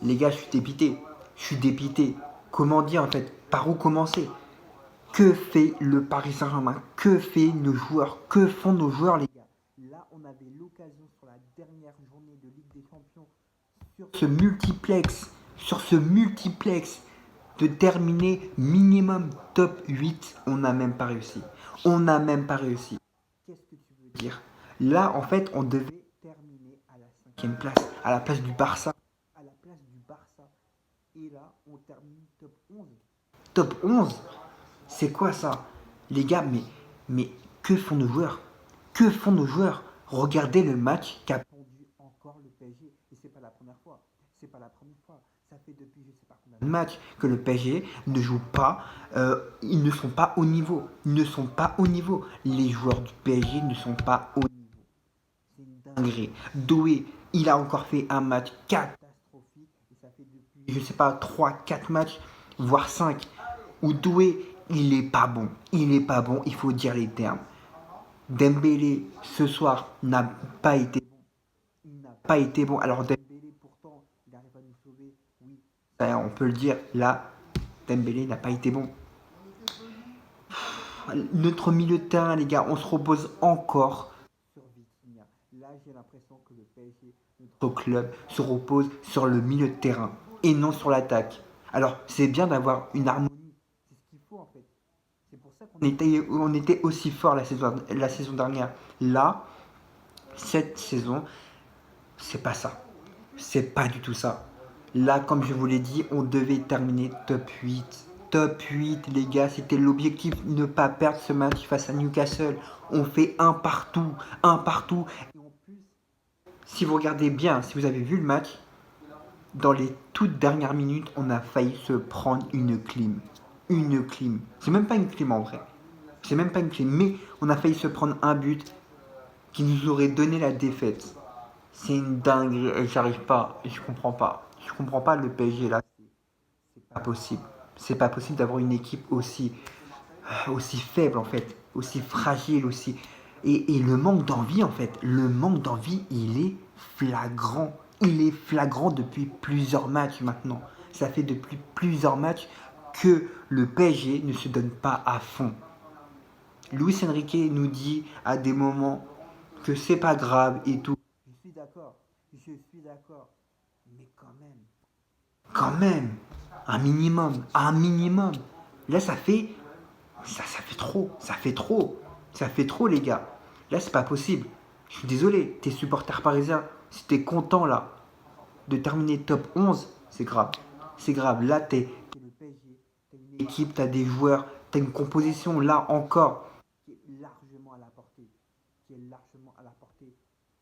Les gars, je suis dépité. Je suis dépité. Comment dire en fait? Par où commencer? Que fait le Paris Saint-Germain? Que fait nos joueurs? Que font nos joueurs, les gars? Là, on avait l'occasion sur la dernière journée de Ligue des Champions, sur ce multiplex, de terminer minimum top 8. On n'a même pas réussi. On n'a même pas réussi. Qu'est-ce que tu veux dire? Là, en fait, on devait terminer à la cinquième place, à la place du Barça. À la place du Barça. Et là, on termine top 11. Top 11. C'est quoi ça? Les gars, mais que font nos joueurs? Que font nos joueurs? Regardez le match qu'a pondu encore le PSG. Et c'est pas la première fois. C'est pas la première fois. Ça fait depuis je sais pas combien de matchs que le PSG ne joue pas. Ils ne sont pas au niveau. Ils ne sont pas au niveau. Les joueurs du PSG ne sont pas au niveau. C'est une dinguerie. Doué, il a encore fait un match catastrophique. Et ça fait depuis, je sais pas, 3 4 matchs, voire 5 où Doué, il est pas bon. Il est pas bon, il faut dire les termes. Dembélé, ce soir, n'a pas été bon. Il n'a pas été bon. Alors Dembélé, pourtant, il arrive à nous sauver. Oui, ça, on peut le dire. Là, Dembélé n'a pas été bon. Notre milieu de terrain, les gars, on se repose encore sur Vitinha. Là, j'ai l'impression que le PSG, notre club, se repose sur le milieu de terrain et non sur l'attaque. Alors, c'est bien d'avoir une harmonie. C'est ce qu'il faut en fait. C'est pour ça on était aussi fort la saison dernière. Là, cette saison, c'est pas ça. C'est pas du tout ça. Là, comme je vous l'ai dit, on devait terminer top 8. Top 8, les gars, c'était l'objectif, ne pas perdre ce match face à Newcastle. On fait un partout, un partout. Et en plus, si vous regardez bien, si vous avez vu le match, dans les toutes dernières minutes, on a failli se prendre une clim. Une clim. C'est même pas une clim en vrai. C'est même pas une clim. Mais on a failli se prendre un but qui nous aurait donné la défaite. C'est une dinguerie. J'arrive pas. Je comprends pas. Je comprends pas le PSG là. C'est pas possible. C'est pas possible d'avoir une équipe aussi faible en fait, aussi fragile, aussi. Et le manque d'envie en fait, le manque d'envie, il est flagrant. Il est flagrant depuis plusieurs matchs maintenant. Ça fait depuis plusieurs matchs que le PSG ne se donne pas à fond. Luis Enrique nous dit à des moments que c'est pas grave et tout. Je suis d'accord, je suis d'accord. Mais quand même, un minimum. Là, ça fait trop, ça fait trop, ça fait trop, les gars. Là, c'est pas possible. Je suis désolé, t'es supporter parisien, si t'es content là de terminer top 11, c'est grave. C'est grave. Là, t'es le PSG, t'as une équipe, t'as des joueurs, t'as une composition là encore qui est largement à la portée, qui est largement à la portée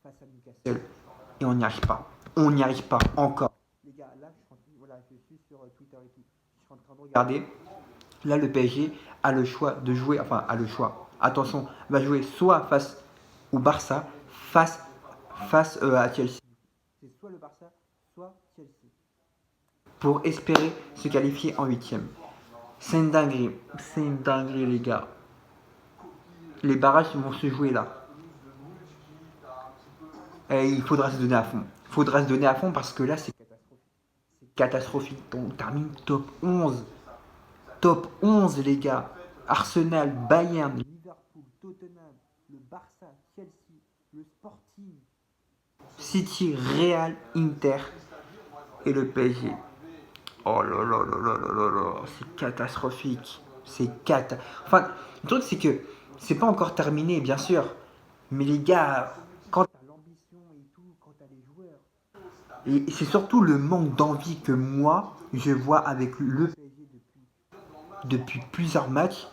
face à Newcastle. Et on n'y arrive pas. On n'y arrive pas encore. Les gars, là, je suis sur Twitter et tout. Je suis en train de regarder. Là, le PSG a le choix de jouer, enfin, a le choix. Attention, va jouer soit face au Barça, face à Chelsea. C'est soit le Barça, soit Chelsea. Pour espérer se qualifier en huitième. C'est une dinguerie. C'est une dinguerie, les gars. Les barrages vont se jouer là. Et il faudra se donner à fond. Il faudra se donner à fond parce que là, c'est catastrophique. C'est catastrophique. On termine top 11. Top 11, les gars. Arsenal, Bayern, Liverpool, Tottenham, le Barça, Chelsea, le Sporting, City, Real, Inter et le PSG. Oh là là là là là là là, c'est catastrophique. Enfin, le truc c'est que c'est pas encore terminé, bien sûr. Mais les gars, quand t'as l'ambition et tout, quand t'as les joueurs. Et c'est surtout le manque d'envie que moi, je vois avec le PSG depuis plusieurs matchs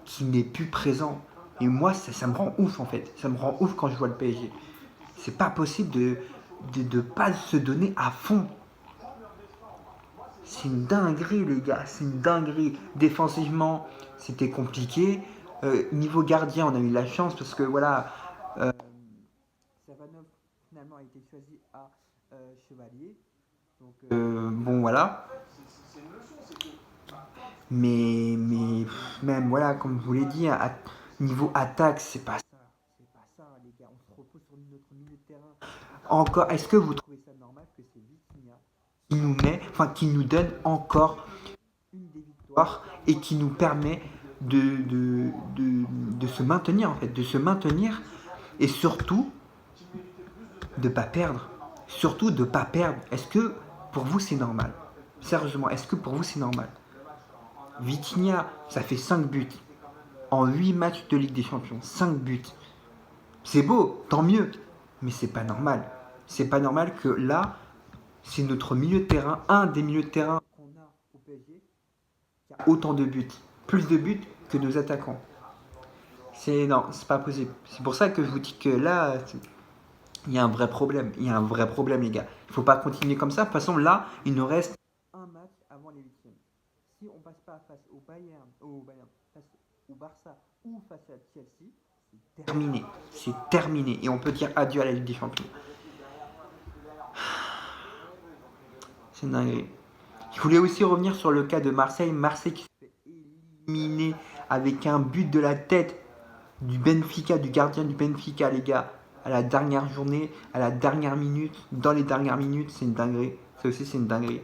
qui n'est plus présent. Et moi, ça me rend ouf en fait. Ça me rend ouf quand je vois le PSG. C'est pas possible de pas se donner à fond. C'est une dinguerie, les gars. C'est une dinguerie. Défensivement, c'était compliqué. Niveau gardien, on a eu la chance parce que voilà, euh, Savanov finalement a été choisi à Chevalier. Donc, bon, voilà. Mais même, voilà, comme je vous l'ai dit, niveau attaque, c'est pas ça. C'est pas ça, les gars. On se repose sur notre milieu de terrain. Encore, est-ce que vous trouvez ça normal que c'est Vitinha qui nous donne encore une des victoires et qui nous permet de se maintenir en fait, de se maintenir et surtout de pas perdre. Surtout de pas perdre. Est-ce que pour vous c'est normal? Sérieusement, est-ce que pour vous c'est normal? Vitinha, ça fait 5 buts en 8 matchs de Ligue des Champions. 5 buts. C'est beau, tant mieux. Mais c'est pas normal. C'est pas normal que là, c'est notre milieu de terrain, un des milieux de terrain qu'on a au PSG, qui a autant de buts. Plus de buts que nos attaquants. Non, c'est pas possible. C'est pour ça que je vous dis que là, il y a un vrai problème. Il y a un vrai problème, les gars. Il faut pas continuer comme ça. De toute façon, là, il nous reste un match avant les huitièmes. Si on passe pas face face au Barça ou face à Chelsea, c'est terminé. C'est terminé. Et on peut dire adieu à la Ligue des Champions. C'est dingue. Je voulais aussi revenir sur le cas de Marseille. Marseille qui se fait éliminer avec un but de la tête du Benfica, du gardien du Benfica, les gars, à la dernière journée, à la dernière minute, dans les dernières minutes, c'est une dinguerie. Ça aussi, c'est une dinguerie.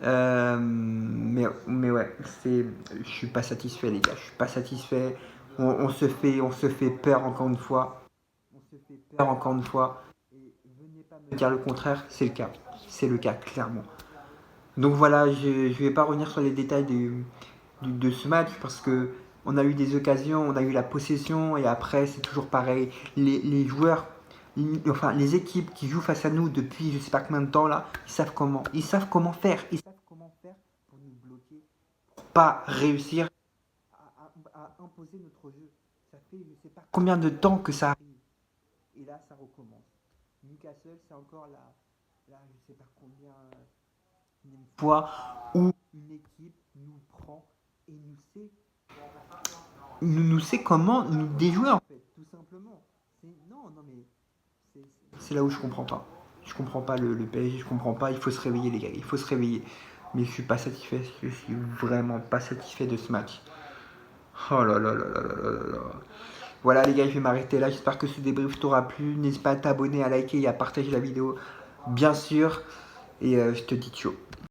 Mais ouais, je suis pas satisfait, les gars. Je suis pas satisfait. On se fait peur encore une fois. On se fait peur encore une fois. Et venez pas me dire le contraire, c'est le cas. C'est le cas, clairement. Donc voilà, je ne vais pas revenir sur les détails de ce match parce que on a eu des occasions, on a eu la possession et après c'est toujours pareil. Les joueurs, enfin les équipes qui jouent face à nous depuis je sais pas combien de temps là, ils savent comment faire, pour nous bloquer, pour pas réussir à imposer notre jeu. Ça fait je sais pas combien de temps que ça arrive et là ça recommence. Newcastle c'est encore là je sais pas combien une fois où une équipe nous prend et nous sait comment nous déjouer en fait, tout simplement. Non mais c'est là où je comprends pas. Je comprends pas le PSG, je comprends pas. Il faut se réveiller les gars, il faut se réveiller. Mais je suis pas satisfait, je suis vraiment pas satisfait de ce match. Oh là là là là là là là. Voilà les gars, je vais m'arrêter là. J'espère que ce débrief t'aura plu. N'hésite pas à t'abonner, à liker et à partager la vidéo, bien sûr. Et je te dis ciao.